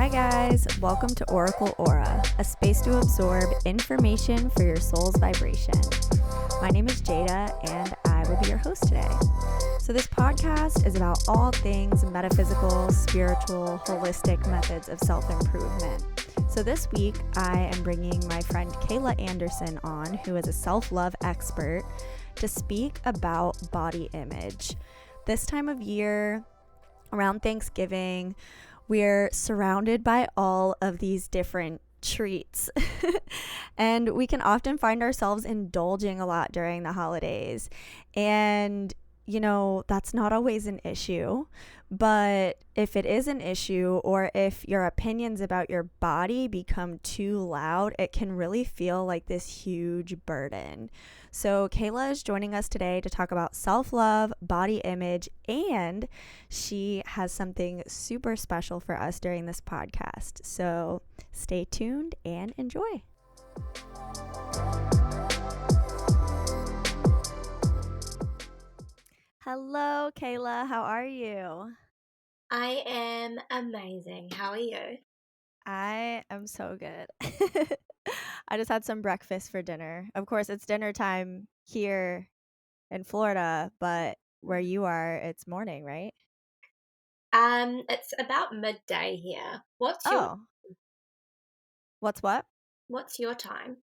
Hi guys, welcome to Oracle Aura, a space to absorb information for your soul's vibration. My name is Jada and I will be your host today. So this podcast is about all things metaphysical, spiritual, holistic methods of self-improvement. So this week I am bringing my friend Kayla Anderson on, who is a self-love expert, to speak about body image. This time of year, around Thanksgiving, we're surrounded by all of these different treats. And we can often find ourselves indulging a lot during the holidays. And, that's not always an issue. But if it is an issue, or if your opinions about your body become too loud, it can really feel like this huge burden. So Kayla is joining us today to talk about self-love, body image, and she has something super special for us during this podcast. So stay tuned and enjoy. Hello, Kayla. How are you? I am amazing. How are you? I am so good. I just had some breakfast for dinner. Of course, it's dinner time here in Florida, but where you are, it's morning, right? It's about midday here. Oh, what's what? What's your time?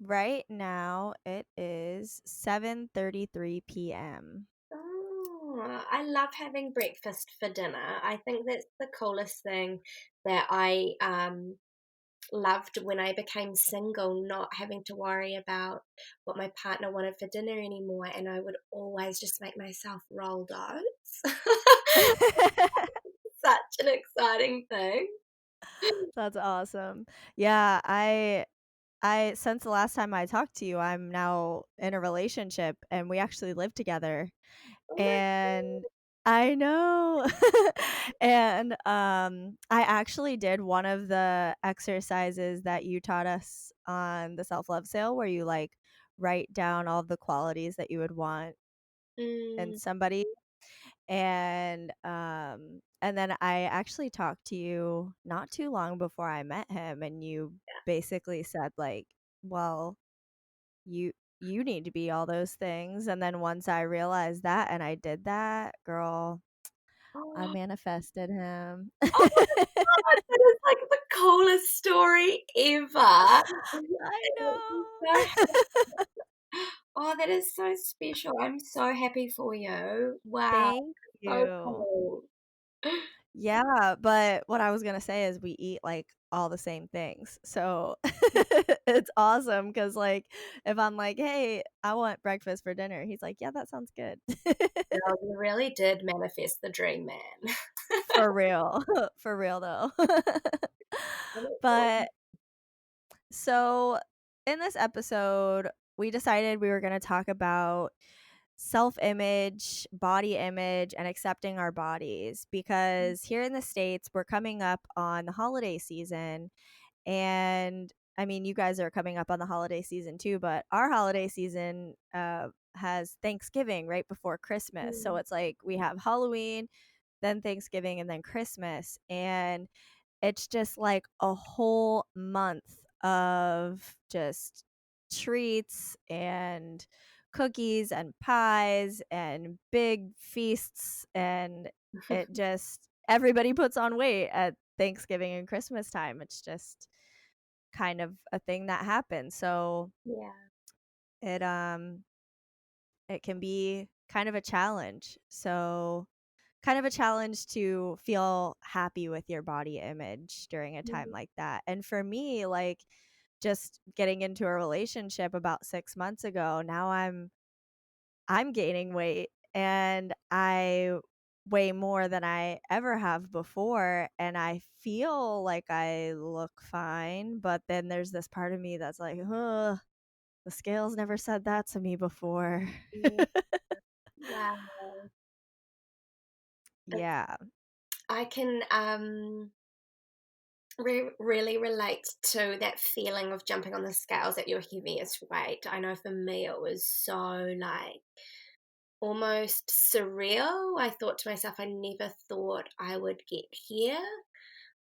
Right now it is 7:33 p.m. Oh, I love having breakfast for dinner. I think that's the coolest thing that I loved when I became single, not having to worry about what my partner wanted for dinner anymore, and I would always just make myself rolled oats. Such an exciting thing. That's awesome. Yeah, I since the last time I talked to you, I'm now in a relationship and we actually live together. Oh my And I know. And I actually did one of the exercises that you taught us on the self-love sale, where you like write down all of the qualities that you would want in mm, somebody. And then I actually talked to you not too long before I met him, and you basically said like, well, you you need to be all those things. And then once I realized that and I did that, girl, I oh. manifested him. Oh my god, that is like the coolest story ever. I So know. oh, that is so special. I'm so happy for you. Wow, Thank so you. cool. Yeah, but what I was gonna say is we eat like all the same things. So it's awesome because like if I'm like, hey, I want breakfast for dinner, he's like, yeah, that sounds good. Girl, you really did manifest the dream man. For real. For real though. Oh, But so in this episode, we decided we were going to talk about self-image, body image, and accepting our bodies, because here in the States, we're coming up on the holiday season. And I mean, you guys are coming up on the holiday season too, but our holiday season has Thanksgiving right before Christmas. So mm, it's like we have Halloween, then Thanksgiving, and then Christmas. And it's just like a whole month of just treats and cookies and pies and big feasts. And it just, everybody puts on weight at Thanksgiving and Christmas time. It's just kind of a thing that happens. So yeah. it it can be kind of a challenge. So kind of a challenge to feel happy with your body image during a time Mm, like that. And for me, like just getting into a relationship about 6 months ago, now I'm gaining weight, and I weigh more than I ever have before, and I feel like I look fine, but then there's this part of me that's like, "Ugh, the scales never said that to me before." mm, wow. Yeah. I can really relate to that feeling of jumping on the scales at your heaviest weight. I know for me it was so like almost surreal. I thought to myself, I never thought I would get here.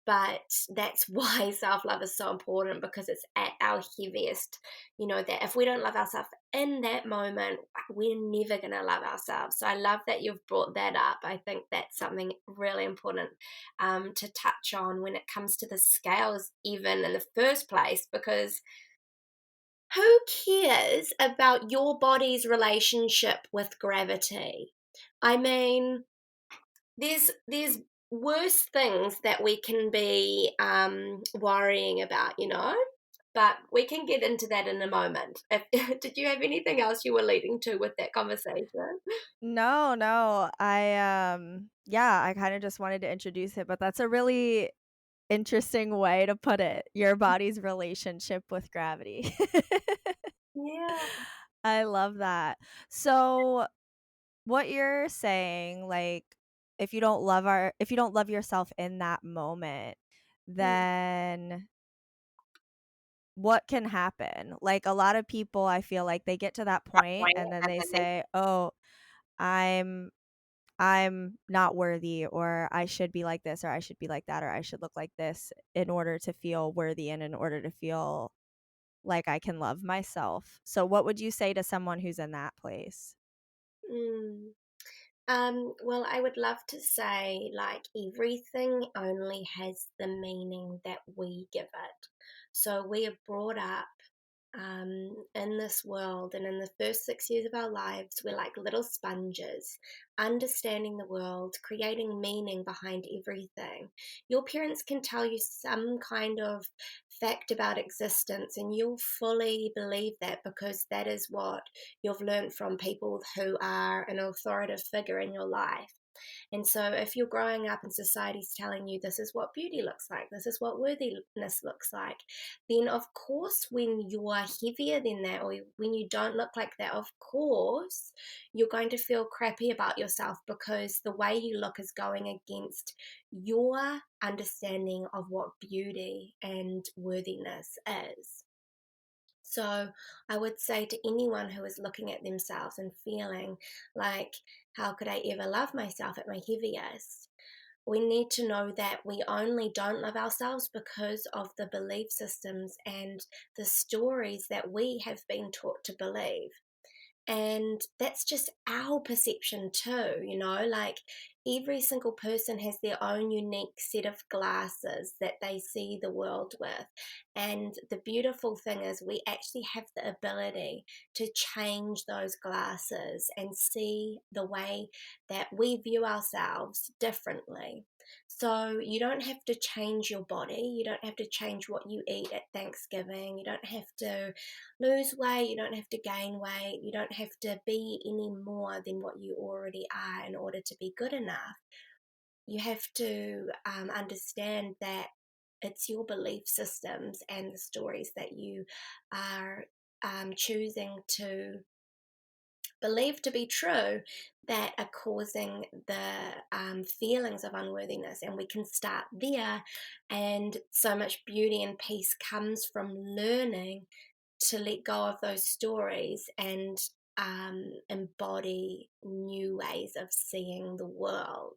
But that's why self-love is so important, because it's at our heaviest. That if we don't love ourselves in that moment, we're never going to love ourselves. So I love that you've brought that up. I think that's something really important to touch on when it comes to the scales, even in the first place, because who cares about your body's relationship with gravity? I mean, there's worse things that we can be worrying about. But we can get into that in a moment. Did you have anything else you were leading to with that conversation? No, no. Yeah, I kind of just wanted to introduce it, but that's a really interesting way to put it. Your body's relationship with gravity. Yeah. I love that. So, what you're saying, like, if you don't love yourself in that moment, Mm, then what can happen? Like, a lot of people, I feel like they get to that point point, and then and they then they say, "Oh, I'm I'm not worthy," or "I should be like this," or "I should be like that," or "I should look like this," in order to feel worthy and in order to feel like I can love myself. So what would you say to someone who's in that place? mm. Well, I would love to say, like, everything only has the meaning that we give it. So we are brought up in this world, and in the first 6 years of our lives, we're like little sponges, understanding the world, creating meaning behind everything. Your parents can tell you some kind of fact about existence, and you'll fully believe that because that is what you've learned from people who are an authoritative figure in your life. And so, if you're growing up and society's telling you this is what beauty looks like, this is what worthiness looks like, then of course, when you are heavier than that, or when you don't look like that, of course, you're going to feel crappy about yourself, because the way you look is going against your understanding of what beauty and worthiness is. So I would say to anyone who is looking at themselves and feeling like, how could I ever love myself at my heaviest? We need to know that we only don't love ourselves because of the belief systems and the stories that we have been taught to believe. And that's just our perception too. Like, every single person has their own unique set of glasses that they see the world with. And the beautiful thing is, we actually have the ability to change those glasses and see the way that we view ourselves differently. So you don't have to change your body, you don't have to change what you eat at Thanksgiving, you don't have to lose weight, you don't have to gain weight, you don't have to be any more than what you already are in order to be good enough. You have to understand that it's your belief systems and the stories that you are choosing to believe to be true that are causing the feelings of unworthiness. And we can start there, and so much beauty and peace comes from learning to let go of those stories and embody new ways of seeing the world.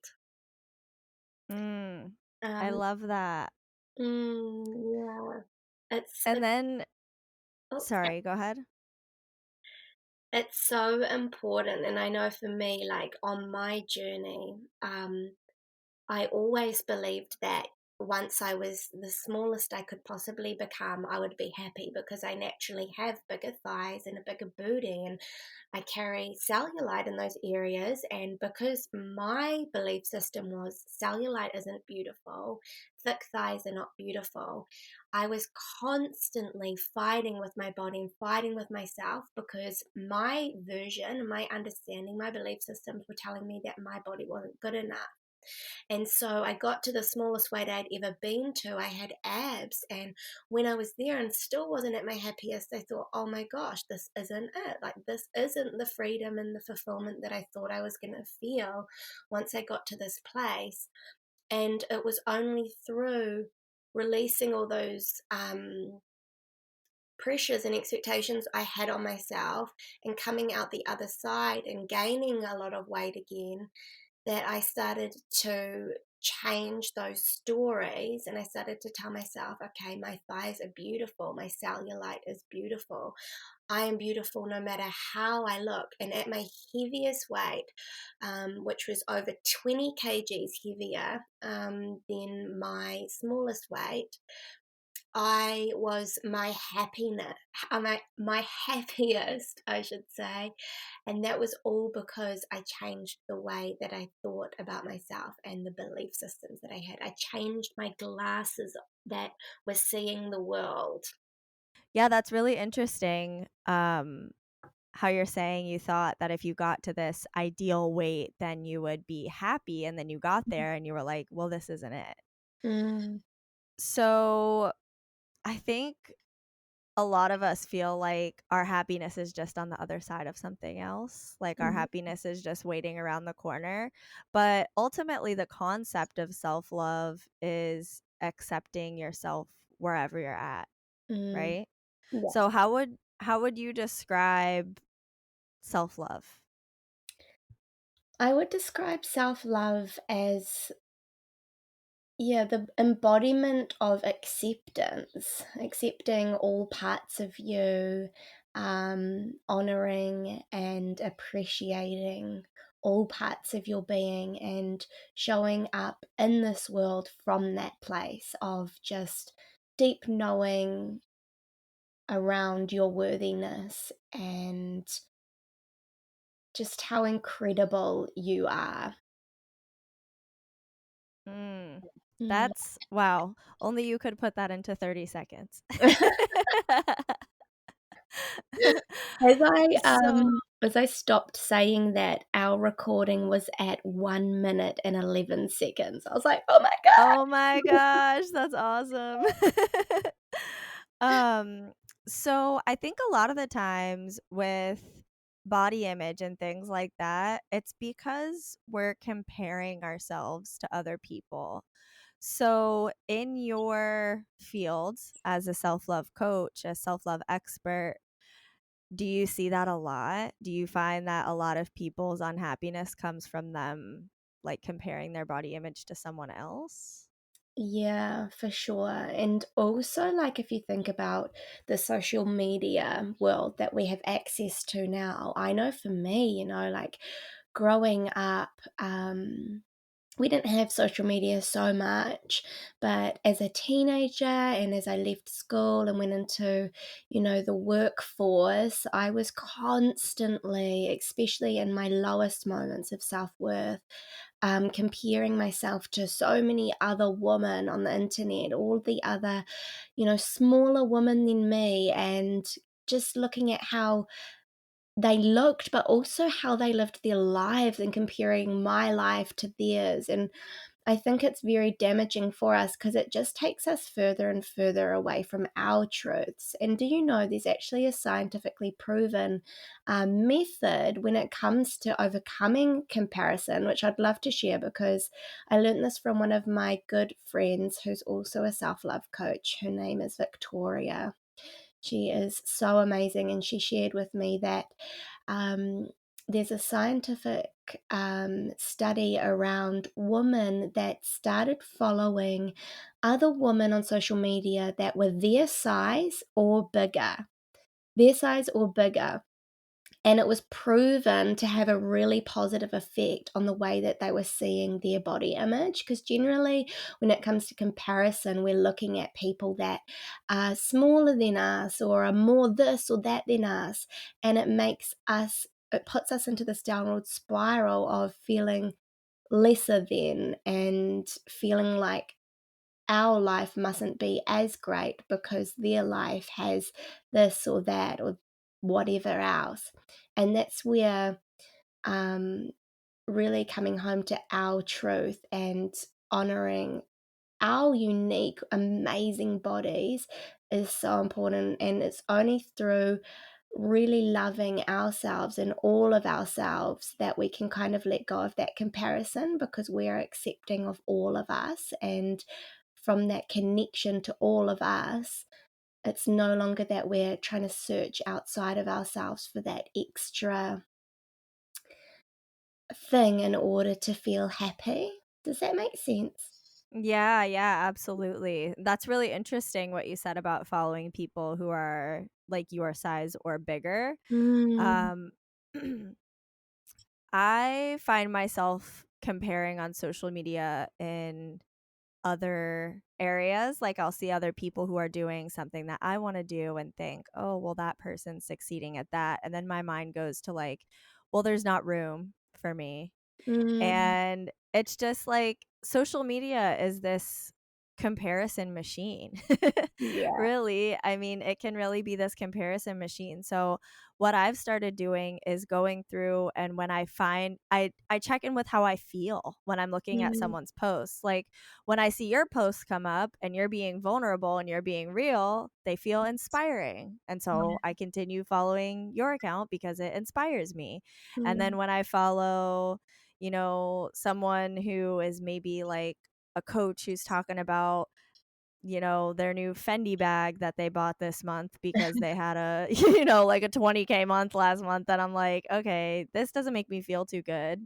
Mm, I Um, love that. yeah, it's And it's then oh, sorry, go ahead. it's so important, and I know for me, like on my journey, I always believed that once I was the smallest I could possibly become, I would be happy, because I naturally have bigger thighs and a bigger booty, and I carry cellulite in those areas. And because my belief system was cellulite isn't beautiful, thick thighs are not beautiful, I was constantly fighting with my body and fighting with myself, because my version, my understanding, my belief systems were telling me that my body wasn't good enough. And so I got to the smallest weight I'd ever been to. I had abs. And when I was there and still wasn't at my happiest, I thought, oh my gosh, this isn't it. Like, this isn't the freedom and the fulfillment that I thought I was going to feel once I got to this place. And it was only through releasing all those pressures and expectations I had on myself and coming out the other side and gaining a lot of weight again that I started to change those stories, and I started to tell myself, okay, my thighs are beautiful, my cellulite is beautiful, I am beautiful no matter how I look. And at my heaviest weight, which was over 20 kgs heavier than my smallest weight, I was my happiness, my happiest, I should say. And that was all because I changed the way that I thought about myself and the belief systems that I had. I changed my glasses that were seeing the world. Yeah, that's really interesting. How you're saying you thought that if you got to this ideal weight, then you would be happy. And then you got there and you were like, well, this isn't it. Mm, So I think a lot of us feel like our happiness is just on the other side of something else. Like our mm, happiness is just waiting around the corner. But ultimately, the concept of self love is accepting yourself wherever you're at, mm. right? Yes. So how would you describe self love? I would describe self love as, yeah, the embodiment of acceptance, accepting all parts of you, honoring and appreciating all parts of your being, and showing up in this world from that place of just deep knowing around your worthiness and just how incredible you are. Mm, Mm. that's wow. Only you could put that into 30 seconds. So, As I stopped saying that, our recording was at 1 minute and 11 seconds. I was like, "Oh my god." oh my gosh, that's awesome. Um, so I think a lot of the times with body image and things like that, it's because we're comparing ourselves to other people. So, in your field as a self love coach, a self love expert, do you see that a lot? Do you find that a lot of people's unhappiness comes from them like comparing their body image to someone else? Yeah, for sure. And also, like, if you think about the social media world that we have access to now, I know for me, like growing up, we didn't have social media so much, but as a teenager and as I left school and went into, the workforce, I was constantly, especially in my lowest moments of self-worth, comparing myself to so many other women on the internet, all the other, smaller women than me, and just looking at how they looked, but also how they lived their lives and comparing my life to theirs. And I think it's very damaging for us because it just takes us further and further away from our truths. And do you know there's actually a scientifically proven method when it comes to overcoming comparison, which I'd love to share because I learned this from one of my good friends who's also a self love coach. Her name is Victoria. She is so amazing, and she shared with me that um, there's a scientific study around women that started following other women on social media that were their size or bigger. And it was proven to have a really positive effect on the way that they were seeing their body image. Because generally, when it comes to comparison, we're looking at people that are smaller than us or are more this or that than us. And it puts us into this downward spiral of feeling lesser than and feeling like our life mustn't be as great because their life has this or that or whatever else. And that's where um, really coming home to our truth and honoring our unique, amazing bodies is so important. And it's only through really loving ourselves and all of ourselves that we can kind of let go of that comparison because we're accepting of all of us. And from that connection to all of us, it's no longer that we're trying to search outside of ourselves for that extra thing in order to feel happy. Does that make sense? Yeah, yeah, absolutely. That's really interesting what you said about following people who are like your size or bigger. Mm, Um, I find myself comparing on social media in other areas. Like I'll see other people who are doing something that I want to do and think, oh, well, that person's succeeding at that. And then my mind goes to like, well, there's not room for me. mm, And it's just like social media is this comparison machine. yeah. Really. I mean, it can really be this comparison machine. So what I've started doing is going through, and when I find I check in with how I feel when I'm looking at Mm, someone's posts. Like when I see your posts come up and you're being vulnerable and you're being real, they feel inspiring. And so yeah. I continue following your account because it inspires me. And then Mm, when I follow, someone who is maybe like a coach who's talking about, their new Fendi bag that they bought this month because they had a, like a 20K month last month. And I'm like, okay, this doesn't make me feel too good.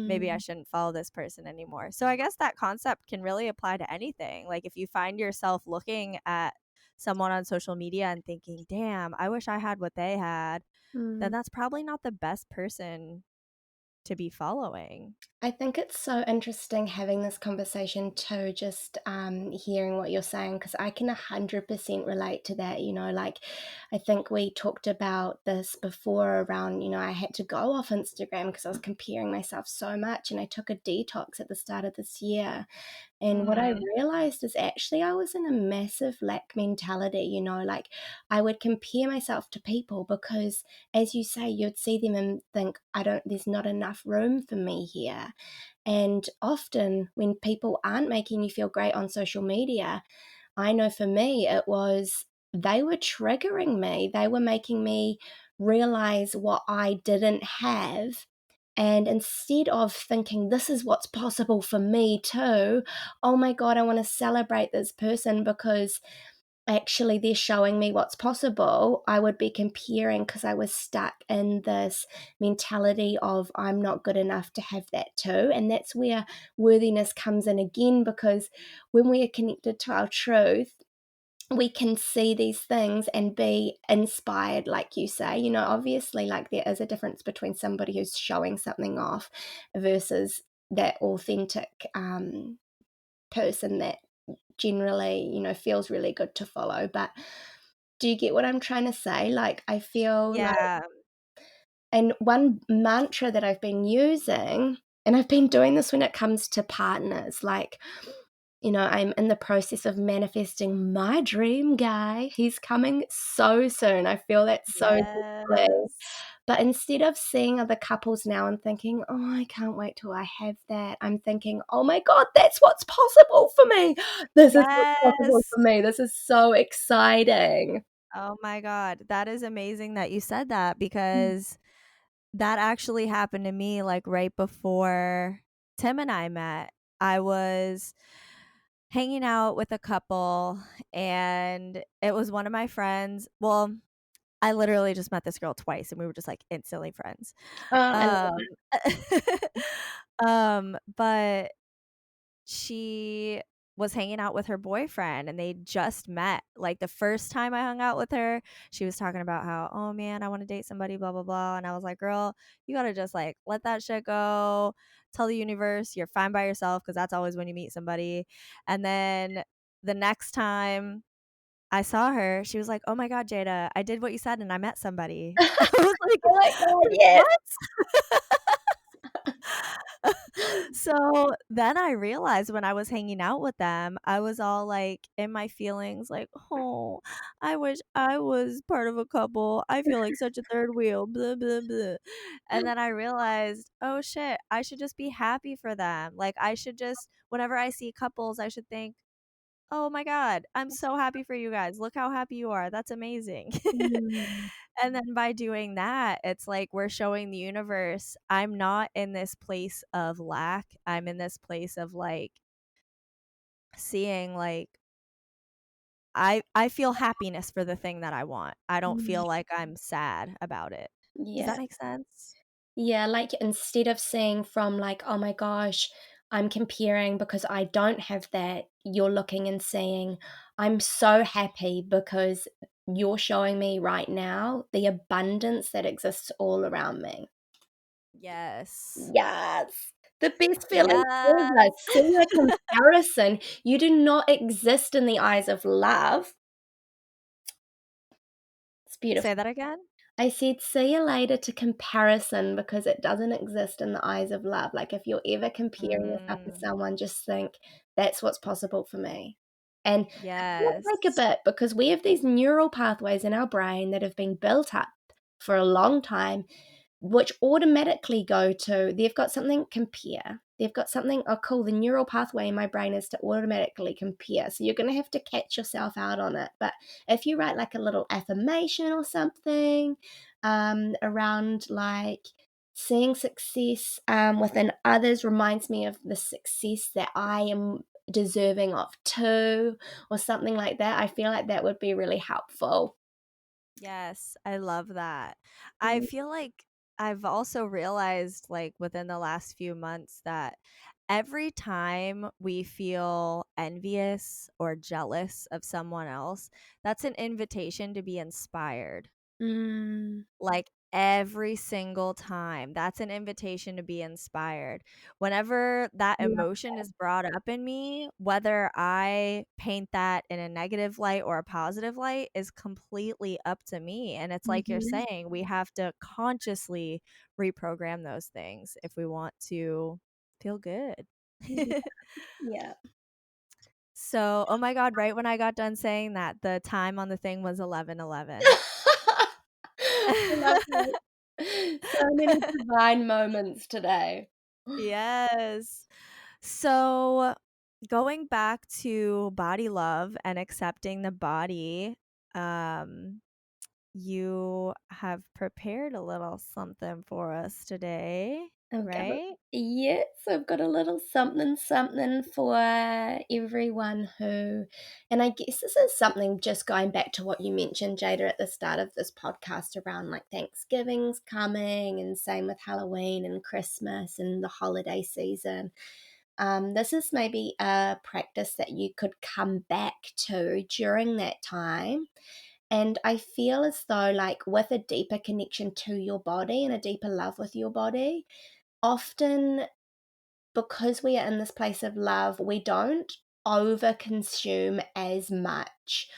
Maybe I mm, shouldn't follow this person anymore. So I guess that concept can really apply to anything. Like if you find yourself looking at someone on social media and thinking, damn, I wish I had what they had, then mm. that's probably not the best person to be following. I think it's so interesting having this conversation too, just hearing what you're saying, because I can 100% relate to that. Like I think we talked about this before around, I had to go off Instagram because I was comparing myself so much, and I took a detox at the start of this year. And what I Mhm. realized is actually I was in a massive lack mentality, like I would compare myself to people because, as you say, you'd see them and think, there's not enough room for me here. And often when people aren't making you feel great on social media, I know for me, they were triggering me. They were making me realize what I didn't have. And instead of thinking, this is what's possible for me too, oh my God, I want to celebrate this person because actually they're showing me what's possible, I would be comparing because I was stuck in this mentality of I'm not good enough to have that too. And that's where worthiness comes in again, because when we are connected to our truth, we can see these things and be inspired, like you say. Obviously, like there is a difference between somebody who's showing something off versus that authentic person that generally, feels really good to follow. But do you get what I'm trying to say? Like, I feel like, Yeah. and one mantra that I've been using, and I've been doing this when it comes to partners, like, I'm in the process of manifesting my dream guy. He's coming so soon. I feel that so deeply. Yes. But instead of seeing other couples now and thinking, oh, I can't wait till I have that, I'm thinking, oh my God, that's what's possible for me. This is what's possible Yes. for me. This is so exciting. Oh my god, that is amazing that you said that Mm. because that actually happened to me, like, right before Tim and I met. I was hanging out with a couple, and it was one of my friends. Well, I literally just met this girl twice, and we were just, like, instantly friends. I love Um, but she was hanging out with her boyfriend and they just met. Like the first time I hung out with her, she was talking about how, oh man, I want to date somebody, blah, blah, blah. And I was like, girl, you got to just like let that shit go. Tell the universe you're fine by yourself because that's always when you meet somebody. And then the next time I saw her, she was like, oh my God, Jada, I did what you said and I met somebody. it. I was like, Oh my God, yes. what? So then I realized when I was hanging out with them, I was all like in my feelings, like, oh, I wish I was part of a couple. I feel like such a third wheel, blah, blah, blah. And then I realized, oh shit, I should just be happy for them. Like, I should just, whenever I see couples, I should think, oh my God, I'm so happy for you guys. Look how happy you are. That's amazing. Mm, And then by doing that, it's like we're showing the universe I'm not in this place of lack. I'm in this place of like seeing like I feel happiness for the thing that I want. I don't mm, feel like I'm sad about it. Does yeah. that make sense? Yeah, like instead of seeing from like, oh my gosh, I'm comparing because I don't have that. You're looking and seeing, I'm so happy because you're showing me right now the abundance that exists all around me. Yes. Yes. The best feeling ever. Yes. See a comparison. You do not exist in the eyes of love. It's beautiful. Say that again? I said, see you later to comparison because it doesn't exist in the eyes of love. Like, if you're ever comparing yourself to Mm, someone, just think that's what's possible for me. And it's going to yes. take a bit because we have these neural pathways in our brain that have been built up for a long time, which automatically go to, they've got something compare. They've got something, oh, cool, the neural pathway in my brain is to automatically compare. So you're going to have to catch yourself out on it. But if you write like a little affirmation or something around like seeing success within others reminds me of the success that I am deserving of too, or something like that, I feel like that would be really helpful. Yes, I love that. I Mm. feel like I've also realized, like, within the last few months that every time we feel envious or jealous of someone else, that's an invitation to be inspired. Mm. Like, every single time. That's an invitation to be inspired. Whenever that Yeah. emotion is brought up in me, whether I paint that in a negative light or a positive light is completely up to me. And it's like you're Mhm. saying, we have to consciously reprogram those things if we want to feel good. Yeah. Yeah. So, oh my God, right when I got done saying that, the time on the thing was 11:11. I love it. So many divine moments today. Yes. So, going back to body love and accepting the body, um, you have prepared a little something for us today, I've got a right? yes, I've got a little something something for everyone who, and I guess this is something just going back to what you mentioned, Jada, at the start of this podcast around like Thanksgiving's coming and same with Halloween and Christmas and the holiday season. This is maybe a practice that you could come back to during that time. And I feel as though, like, with a deeper connection to your body and a deeper love with your body, often because we are in this place of love, we don't overconsume as much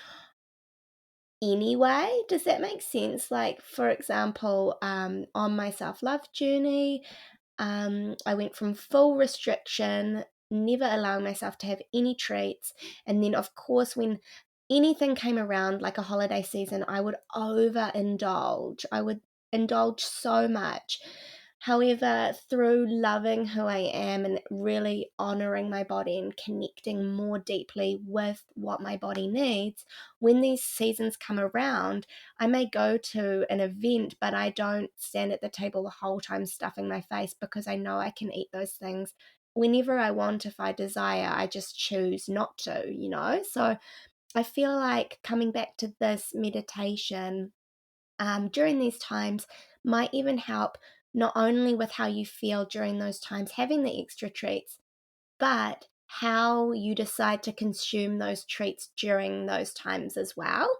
anyway. Does that make sense? Like, for example, on my self love journey, I went from full restriction, never allowing myself to have any treats. And then, of course, when anything came around, like a holiday season, I would overindulge. I would indulge so much. However, through loving who I am and really honoring my body and connecting more deeply with what my body needs, when these seasons come around, I may go to an event, but I don't stand at the table the whole time stuffing my face because I know I can eat those things whenever I want. If I desire, I just choose not to. So I feel like coming back to this meditation during these times might even help not only with how you feel during those times, having the extra treats, but how you decide to consume those treats during those times as well.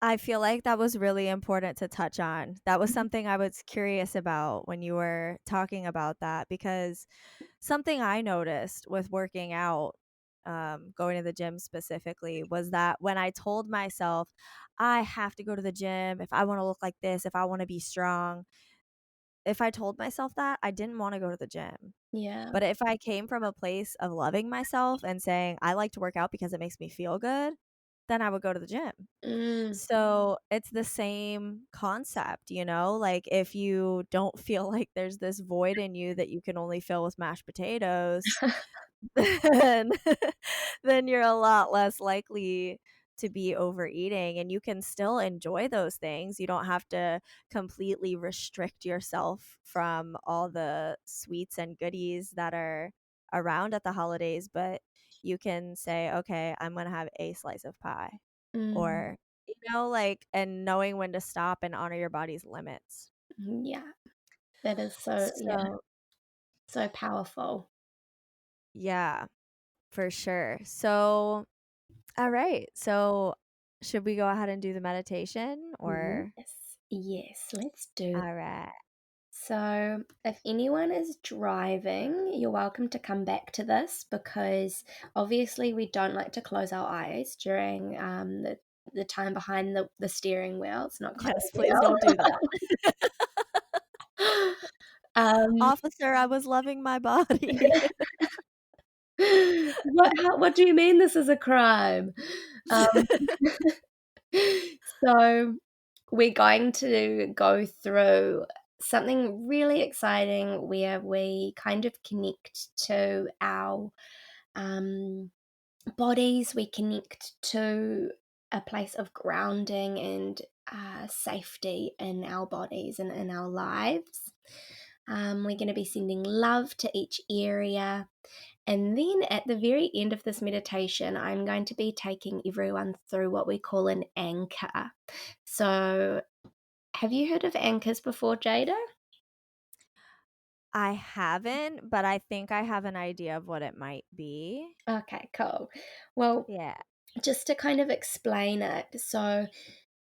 I feel like that was really important to touch on. That was something I was curious about when you were talking about that, because something I noticed with working out, going to the gym specifically, was that when I told myself, I have to go to the gym if I want to look like this, if I want to be strong, if I told myself that, I didn't want to go to the gym. Yeah. But if I came from a place of loving myself and saying, I like to work out because it makes me feel good, then I would go to the gym. Mm. So it's the same concept, like if you don't feel like there's this void in you that you can only fill with mashed potatoes, then then you're a lot less likely to be overeating, and you can still enjoy those things. You don't have to completely restrict yourself from all the sweets and goodies that are around at the holidays, but you can say, okay, I'm going to have a slice of pie, Mm. or like, and knowing when to stop and honor your body's limits. Yeah. That is so, yeah. So So powerful. Yeah, for sure. So, all right. So, should we go ahead and do the meditation or? Yes, yes, let's do. All right. So, if anyone is driving, you're welcome to come back to this because obviously we don't like to close our eyes during the time behind the steering wheel. It's not quite Yes, please ideal. don't do that. um, Officer, I was loving my body. what do you mean this is a crime? Um, so we're going to go through something really exciting where we kind of connect to our um, bodies, we connect to a place of grounding and safety in our bodies and in our lives. We're going to be sending love to each area. And then at the very end of this meditation, I'm going to be taking everyone through what we call an anchor. So, have you heard of anchors before, Jada? I haven't, but I think I have an idea of what it might be. Okay, cool. Well, Yeah. just to kind of explain it, so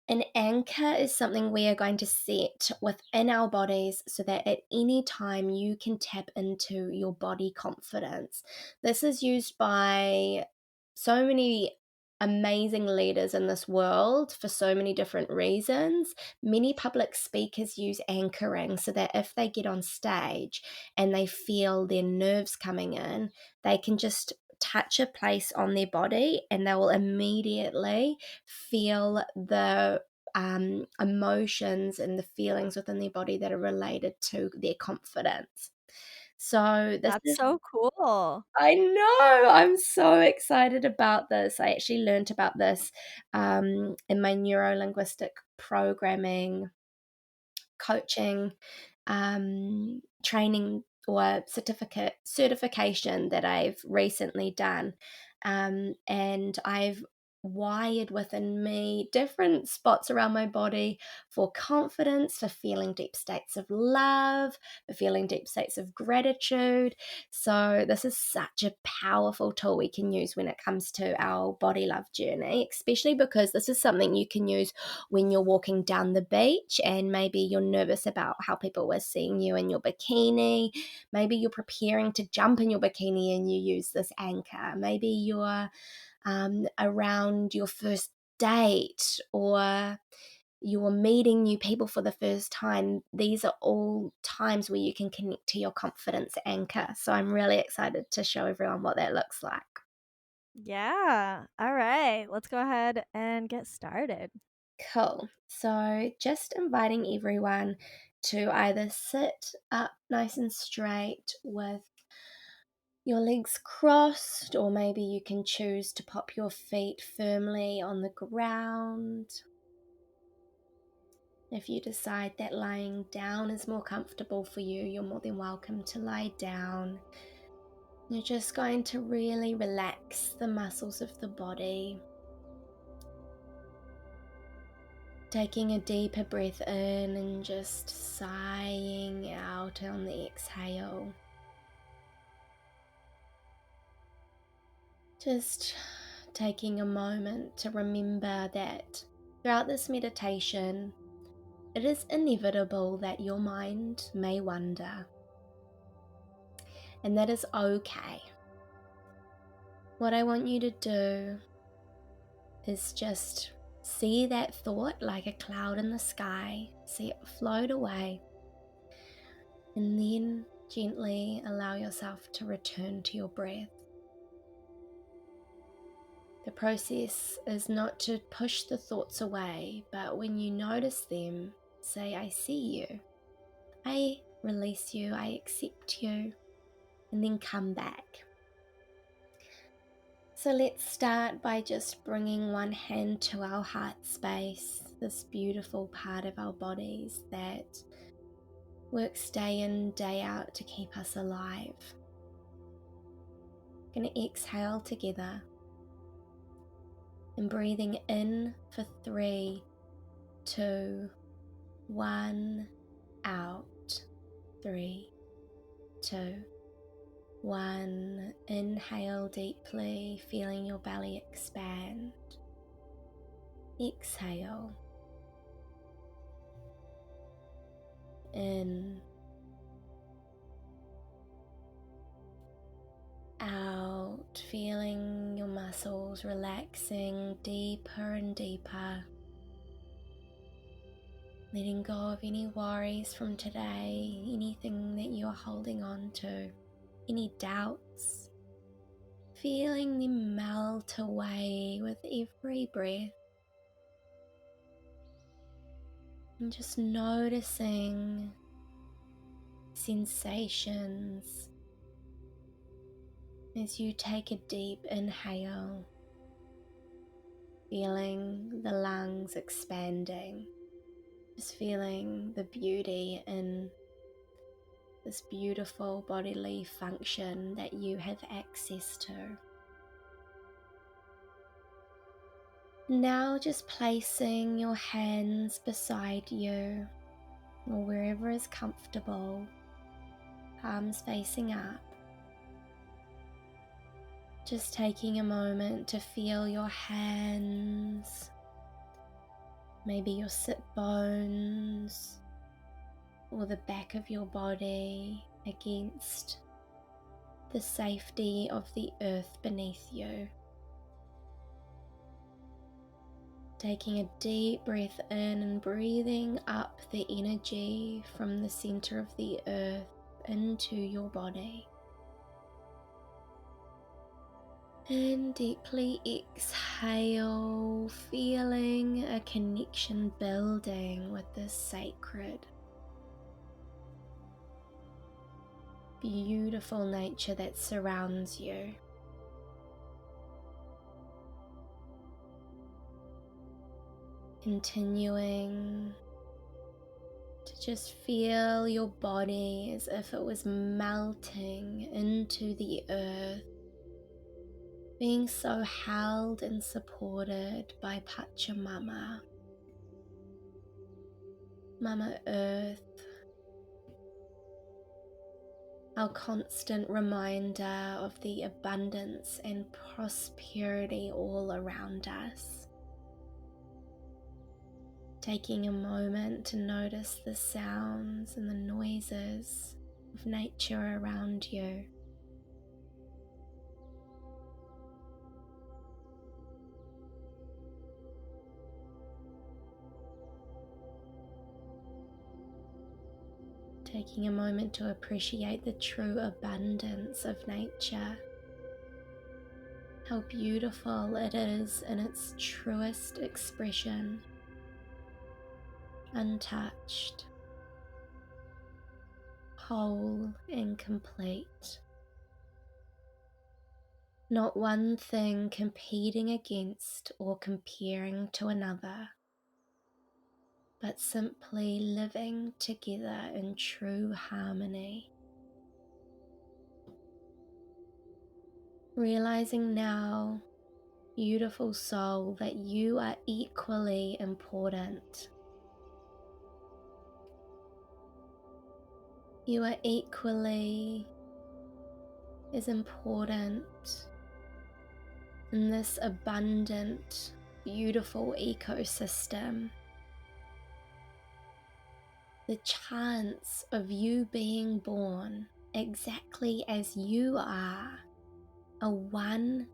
an anchor is something we are going to set within our bodies so that at any time you can tap into your body confidence. This is used by so many amazing leaders in this world for so many different reasons. Many public speakers use anchoring so that if they get on stage and they feel their nerves coming in, they can just touch a place on their body and they will immediately feel the emotions and the feelings within their body that are related to their confidence. So this That's is, so cool. I know, I'm so excited about this. I actually learned about this in my neuro-linguistic programming coaching training or certification that I've recently done. And I've wired within me different spots around my body for confidence, for feeling deep states of love, for feeling deep states of gratitude. So, this is such a powerful tool we can use when it comes to our body love journey, especially because this is something you can use when you're walking down the beach and maybe you're nervous about how people were seeing you in your bikini. Maybe you're preparing to jump in your bikini and you use this anchor. Maybe you're around your first date or you're meeting new people for the first time. These are all times where you can connect to your confidence anchor. So I'm really excited to show everyone what that looks like. Yeah. All right. Let's go ahead and get started. Cool. So just inviting everyone to either sit up nice and straight with your legs crossed, or maybe you can choose to pop your feet firmly on the ground. If you decide that lying down is more comfortable for you, you're more than welcome to lie down. You're just going to really relax the muscles of the body. Taking a deeper breath in and just sighing out on the exhale. Just taking a moment to remember that throughout this meditation, it is inevitable that your mind may wander, and that is okay. What I want you to do is just see that thought like a cloud in the sky, see it float away, and then gently allow yourself to return to your breath. The process is not to push the thoughts away, but when you notice them, say, I see you, I release you, I accept you, and then come back. So let's start by just bringing one hand to our heart space, this beautiful part of our bodies that works day in, day out to keep us alive. We're going to exhale together and breathing in for 3, 2, 1, out, 3, 2. 1. Inhale deeply, feeling your belly expand. Exhale. In. Out, feeling your muscles relaxing deeper and deeper. Letting go of any worries from today, anything that you're holding on to, any doubts. Feeling them melt away with every breath. And just noticing sensations as you take a deep inhale, feeling the lungs expanding, just feeling the beauty in this beautiful bodily function that you have access to. Now just placing your hands beside you or wherever is comfortable, palms facing up. Just taking a moment to feel your hands, maybe your sit bones or the back of your body against the safety of the earth beneath you. Taking a deep breath in and breathing up the energy from the center of the earth into your body. And deeply exhale, feeling a connection building with this sacred, beautiful nature that surrounds you. Continuing to just feel your body as if it was melting into the earth, being so held and supported by Pachamama, Mama Earth, our constant reminder of the abundance and prosperity all around us. Taking a moment to notice the sounds and the noises of nature around you. Taking a moment to appreciate the true abundance of nature. How beautiful it is in its truest expression, untouched, whole and complete. Not one thing competing against or comparing to another, but simply living together in true harmony. Realizing now, beautiful soul, that you are equally important. You are equally as important in this abundant, beautiful ecosystem. The chance of you being born exactly as you are, a 1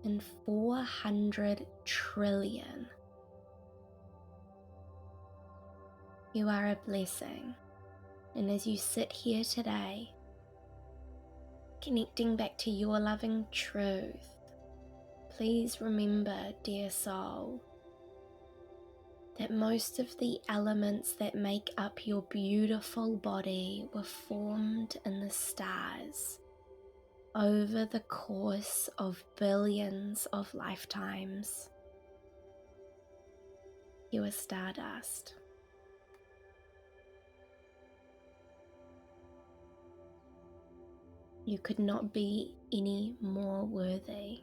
in 400 trillion. You are a blessing, and as you sit here today, connecting back to your loving truth, please remember, dear soul, that most of the elements that make up your beautiful body were formed in the stars over the course of billions of lifetimes. You are stardust. You could not be any more worthy.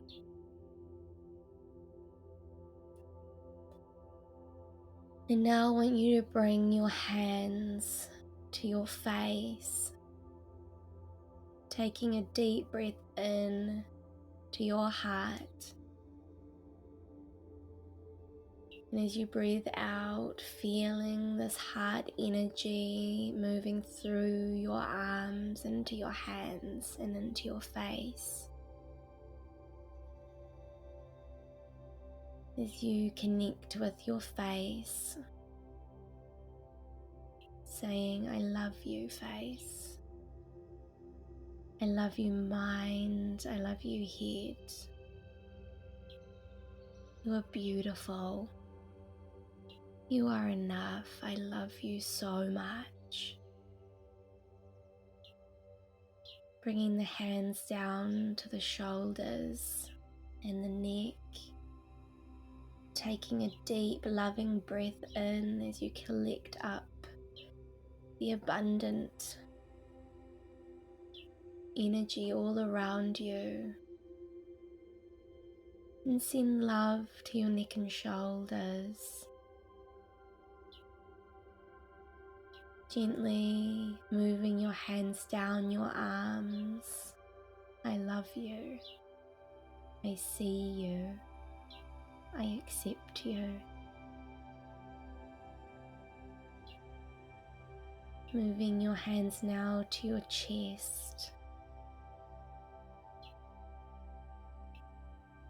And now I want you to bring your hands to your face, taking a deep breath in to your heart. And as you breathe out, feeling this heart energy moving through your arms, into your hands, and into your face. As you connect with your face, saying, I love you, face. I love you, mind. I love you, head. You are beautiful. You are enough. I love you so much. Bringing the hands down to the shoulders and the neck. Taking a deep, loving breath in as you collect up the abundant energy all around you. And send love to your neck and shoulders. Gently moving your hands down your arms. I love you. I see you. I accept you. Moving your hands now to your chest.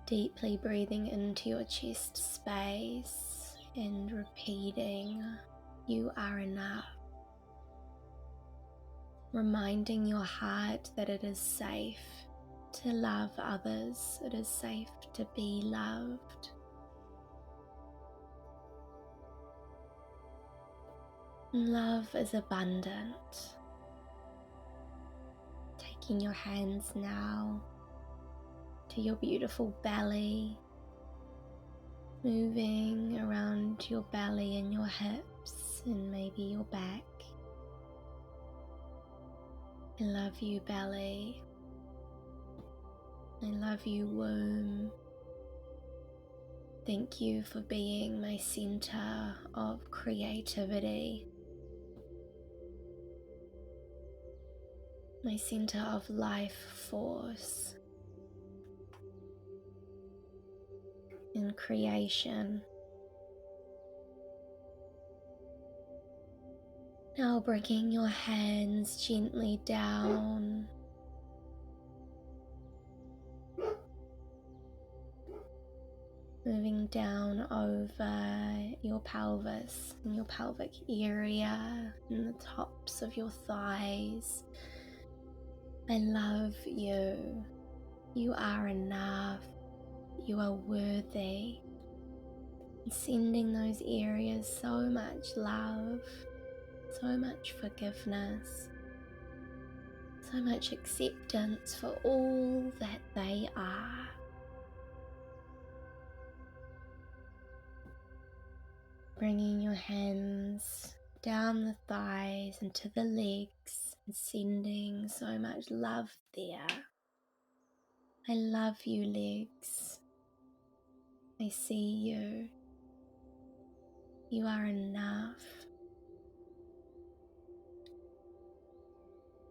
Deeply breathing into your chest space and repeating, you are enough. Reminding your heart that it is safe to love others. It is safe to be loved. Love is abundant. Taking your hands now to your beautiful belly, moving around your belly and your hips and maybe your back. I love you, belly. I love you, womb. Thank you for being my center of creativity, my center of life force and creation. Now bringing your hands gently down, moving down over your pelvis and your pelvic area and the tops of your thighs. I love you. You are enough. You are worthy. And sending those areas so much love, so much forgiveness, so much acceptance for all that they are. Bringing your hands down the thighs and to the legs and sending so much love there. I love you, legs. I see you. You are enough.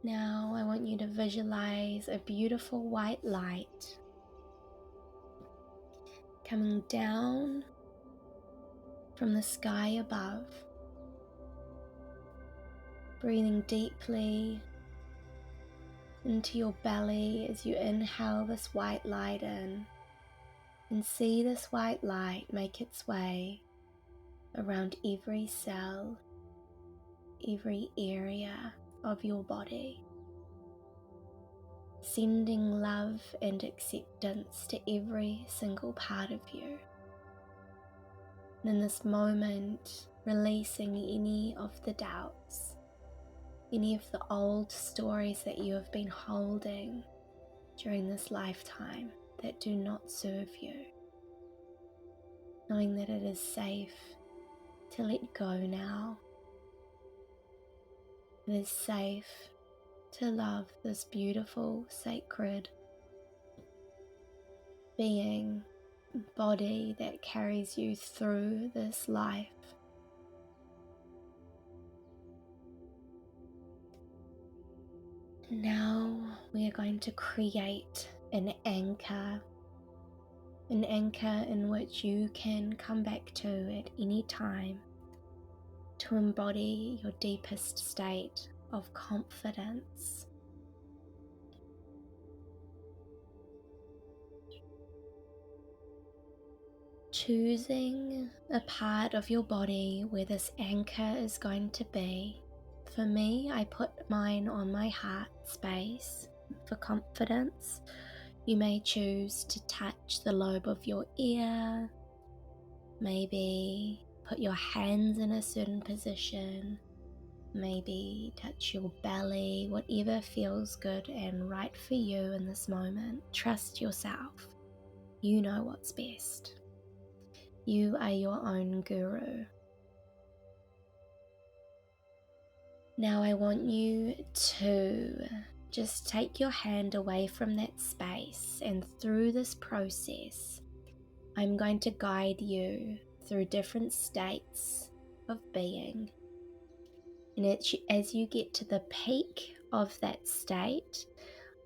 Now I want you to visualize a beautiful white light coming down from the sky above. Breathing deeply into your belly as you inhale this white light in, and see this white light make its way around every cell, every area of your body, sending love and acceptance to every single part of you. And in this moment, releasing any of the doubts, any of the old stories that you have been holding during this lifetime that do not serve you. Knowing that it is safe to let go now. It is safe to love this beautiful, sacred being, body that carries you through this life. Now we are going to create an anchor in which you can come back to at any time to embody your deepest state of confidence. Choosing a part of your body where this anchor is going to be. For me, I put mine on my heart space for confidence. You may choose to touch the lobe of your ear, maybe put your hands in a certain position, maybe touch your belly, whatever feels good and right for you in this moment. Trust yourself. You know what's best. You are your own guru. Now I want you to just take your hand away from that space, and through this process, I'm going to guide you through different states of being. And as you get to the peak of that state,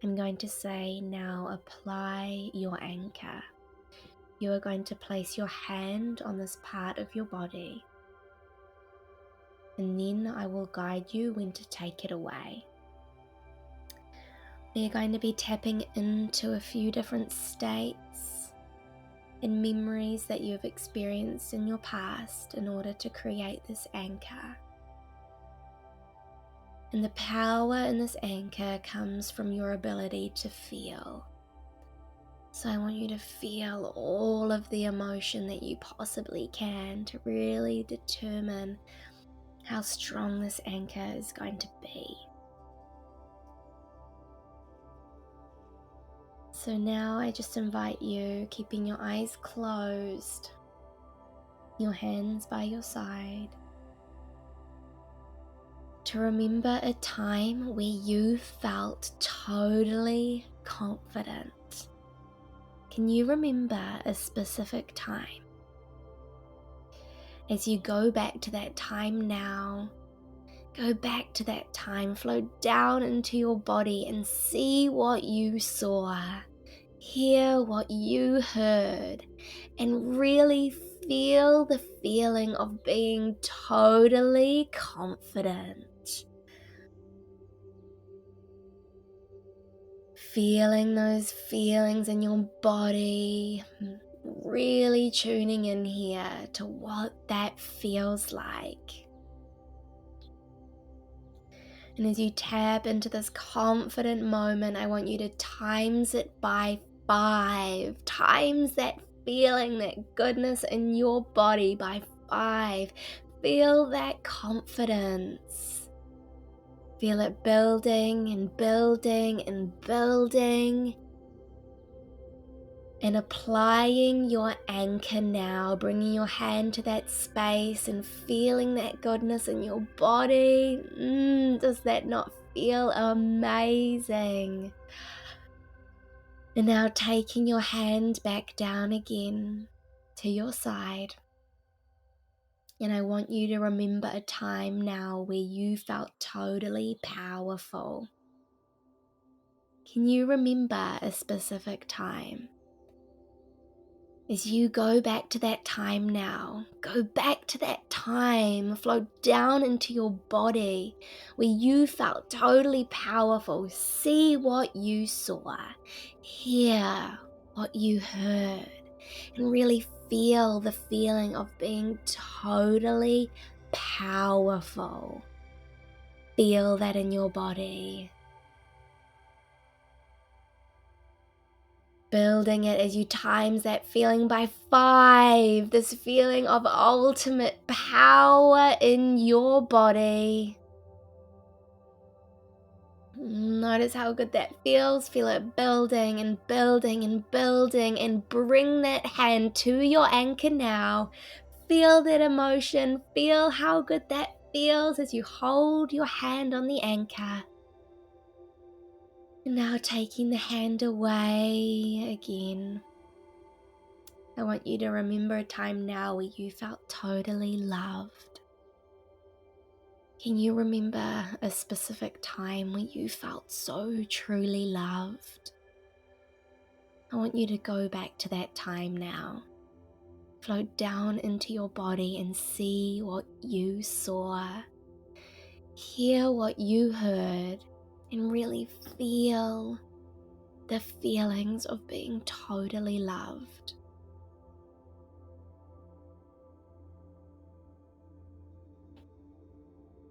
I'm going to say, now apply your anchor. You are going to place your hand on this part of your body, and then I will guide you when to take it away. We're going to be tapping into a few different states and memories that you've experienced in your past in order to create this anchor. And the power in this anchor comes from your ability to feel. So I want you to feel all of the emotion that you possibly can to really determine how strong this anchor is going to be. So now I just invite you, keeping your eyes closed, your hands by your side, to remember a time where you felt totally confident. Can you remember a specific time? As you go back to that time now, go back to that time, flow down into your body and see what you saw, hear what you heard, and really feel the feeling of being totally confident. Feeling those feelings in your body, really tuning in here to what that feels like. And as you tap into this confident moment, I want you to times it by 5. Times that feeling, that goodness in your body by 5. Feel that confidence. Feel it building and building and building. And applying your anchor now, bringing your hand to that space and feeling that goodness in your body. Does that not feel amazing? And now taking your hand back down again to your side. And I want you to remember a time now where you felt totally powerful. Can you remember a specific time? As you go back to that time now, go back to that time, flow down into your body where you felt totally powerful. See what you saw, hear what you heard, and really feel the feeling of being totally powerful. Feel that in your body. Building it as you times that feeling by 5, this feeling of ultimate power in your body. Notice how good that feels. Feel it building and building and building, and bring that hand to your anchor now. Feel that emotion. Feel how good that feels as you hold your hand on the anchor. And now taking the hand away again. I want you to remember a time now where you felt totally loved. Can you remember a specific time where you felt so truly loved? I want you to go back to that time now. Float down into your body and see what you saw. Hear what you heard and really feel the feelings of being totally loved.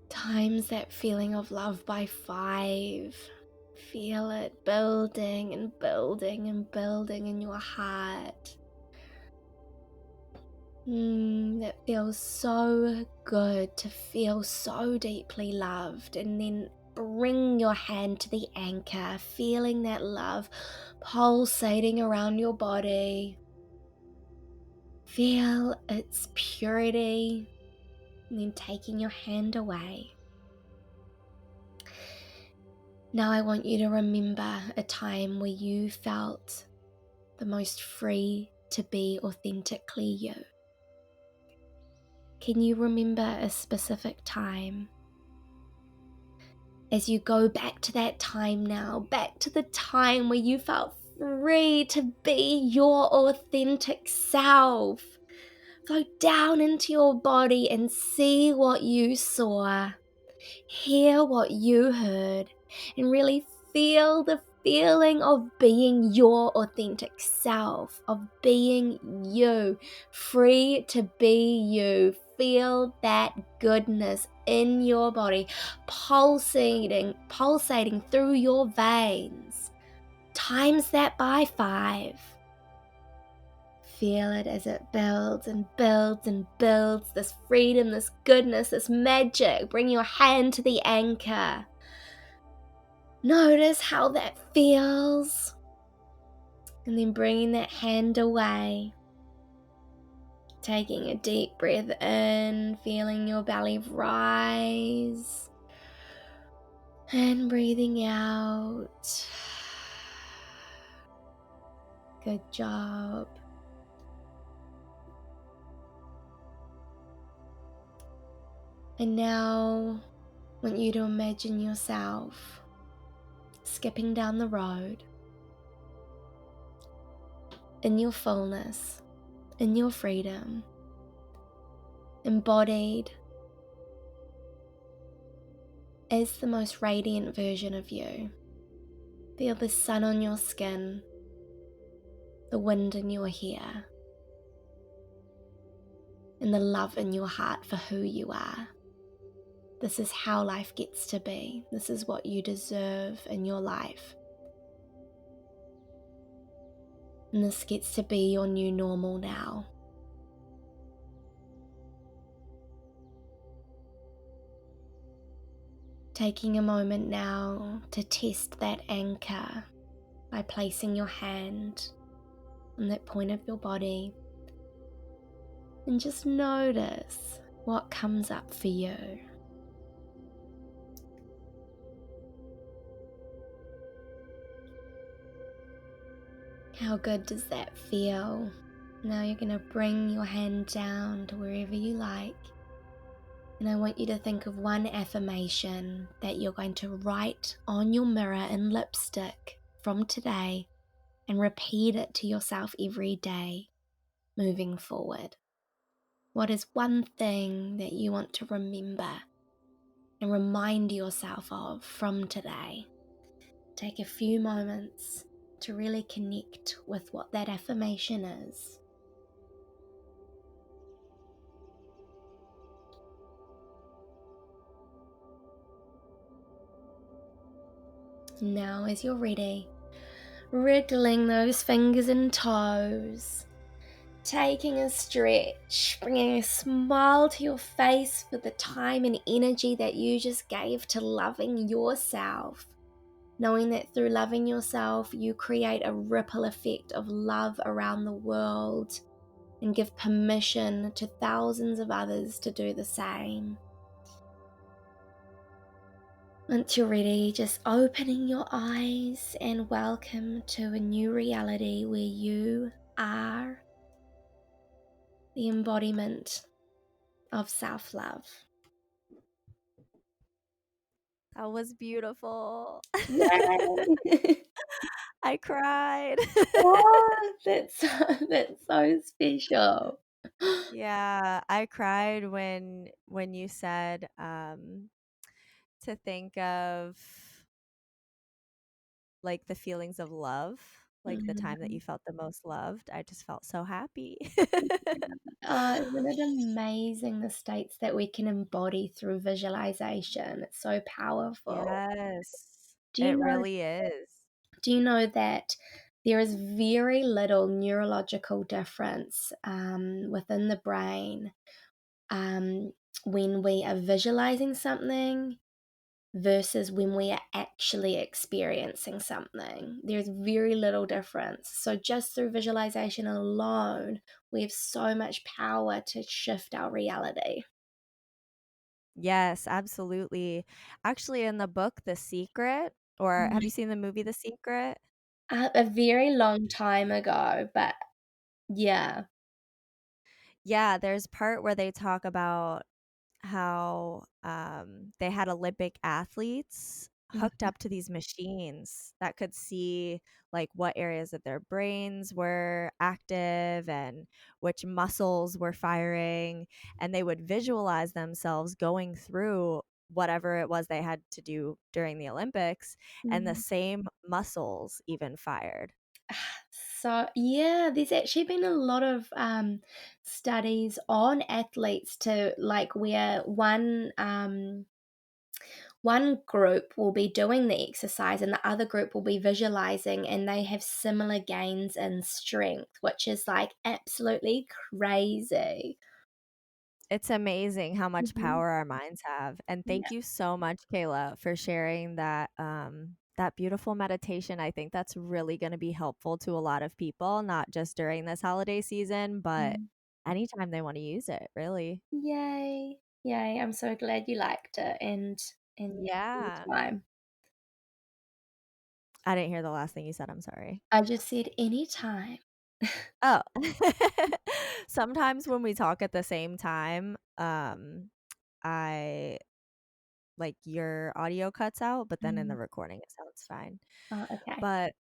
Times that feeling of love by 5. Feel it building and building and building in your heart. That feels so good to feel so deeply loved, and then bring your hand to the anchor, feeling that love pulsating around your body. Feel its purity, and then taking your hand away. Now I want you to remember a time where you felt the most free to be authentically you. Can you remember a specific time? As you go back to that time now, back to the time where you felt free to be your authentic self. Go down into your body and see what you saw. Hear what you heard, and really feel the feeling of being your authentic self, of being you, free to be you. Feel that goodness in your body, pulsating through your veins. Times that by 5. Feel it as it builds and builds and builds, this freedom, this goodness, this magic. Bring your hand to the anchor. Notice how that feels. And then bringing that hand away. Taking a deep breath in, feeling your belly rise. And breathing out. Good job. And now I want you to imagine yourself skipping down the road in your fullness, in your freedom, embodied as the most radiant version of you. Feel the sun on your skin, the wind in your hair, and the love in your heart for who you are. This is how life gets to be. This is what you deserve in your life. And this gets to be your new normal now. Taking a moment now to test that anchor by placing your hand on that point of your body, and just notice what comes up for you. How good does that feel? Now you're going to bring your hand down to wherever you like, and I want you to think of one affirmation that you're going to write on your mirror in lipstick from today and repeat it to yourself every day moving forward. What is one thing that you want to remember and remind yourself of from today? Take a few moments to really connect with what that affirmation is. Now, as you're ready, wriggling those fingers and toes, taking a stretch, bringing a smile to your face for the time and energy that you just gave to loving yourself. Knowing that through loving yourself, you create a ripple effect of love around the world and give permission to thousands of others to do the same. Once you're ready, just opening your eyes and welcome to a new reality where you are the embodiment of self-love. That was beautiful. Yay. I cried. Oh, that's so special. Yeah, I cried when you said to think of like the feelings of love, like the time that Mm. you felt the most loved. I just felt so happy. Oh, isn't it amazing the states that we can embody through visualization? It's so powerful. Yes, Do you it know really is. do you know that there is very little neurological difference within the brain um, when we are visualizing something versus when we are actually experiencing something. There's very little difference. So, just through visualization alone, we have so much power to shift our reality. Yes, absolutely. Actually, in the book The Secret, or have Mm. you seen the movie The Secret? A very long time ago, but yeah. Yeah, there's part where they talk about how they had Olympic athletes hooked Mhm. up to these machines that could see like what areas of their brains were active and which muscles were firing, and they would visualize themselves going through whatever it was they had to do during the Olympics, and the Mm. same muscles even fired. So, yeah, there's actually been a lot of studies on athletes to like where one group will be doing the exercise and the other group will be visualizing, and they have similar gains in strength, which is like absolutely crazy. It's amazing how much Mhm. power our minds have. And Yeah. thank you so much, Kayla, for sharing that beautiful meditation. I think that's really going to be helpful to a lot of people, not just during this holiday season, but Mm. anytime they want to use it, really. Yay. Yay. I'm so glad you liked it and yeah, Yeah. anytime. I didn't hear the last thing you said. I'm sorry. I just said anytime. Oh. Sometimes when we talk at the same time, I like your audio cuts out, but then in the Mm. recording it sounds fine. Oh, okay. But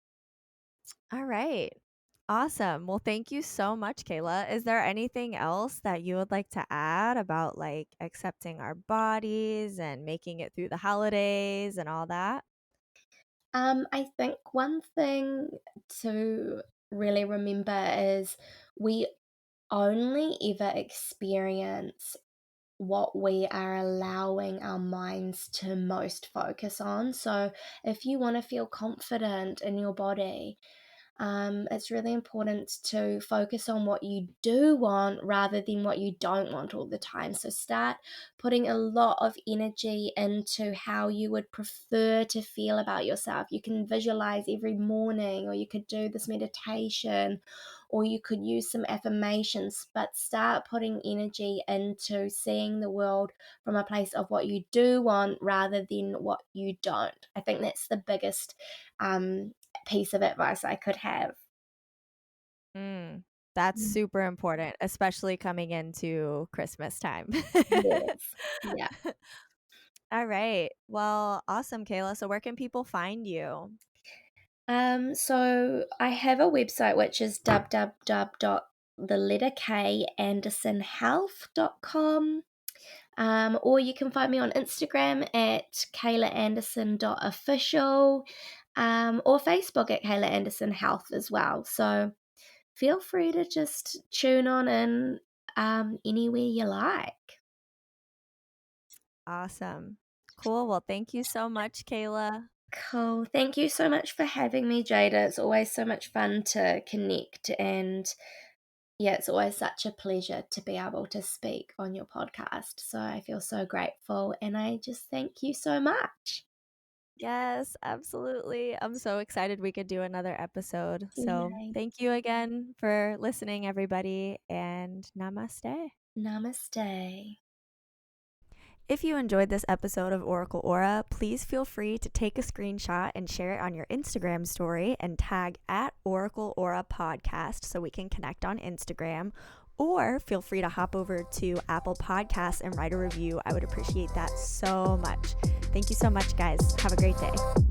all right. Awesome. Well, thank you so much, Kayla. Is there anything else that you would like to add about like accepting our bodies and making it through the holidays and all that? I think one thing to really remember is we only ever experience what we are allowing our minds to most focus on. So, if you want to feel confident in your body, it's really important to focus on what you do want rather than what you don't want all the time. So start putting a lot of energy into how you would prefer to feel about yourself. You can visualize every morning, or you could do this meditation, or you could use some affirmations, but start putting energy into seeing the world from a place of what you do want rather than what you don't. I think that's the biggest um, piece of advice I could have. Mm, that's Mm. super important, especially coming into Christmas time. Yes. Yeah. All right. Well, awesome, Kayla. So, where can people find you? So I have a website which is www.andersonhealth.com. Or you can find me on Instagram at kaylaanderson.official, or Facebook at Kayla Anderson Health as well. So feel free to just tune on in anywhere you like. Awesome. Cool. Well, thank you so much, Kayla. Cool. Thank you so much for having me, Jada. It's always so much fun to connect, and yeah, it's always such a pleasure to be able to speak on your podcast. So I feel so grateful, and I just thank you so much. Yes, absolutely. I'm so excited we could do another episode. So, Yay. thank you again for listening, everybody, and namaste. Namaste. If you enjoyed this episode of Oracle Aura, please feel free to take a screenshot and share it on your Instagram story and tag at Oracle Aura Podcast so we can connect on Instagram. Or feel free to hop over to Apple Podcasts and write a review. I would appreciate that so much. Thank you so much, guys. Have a great day.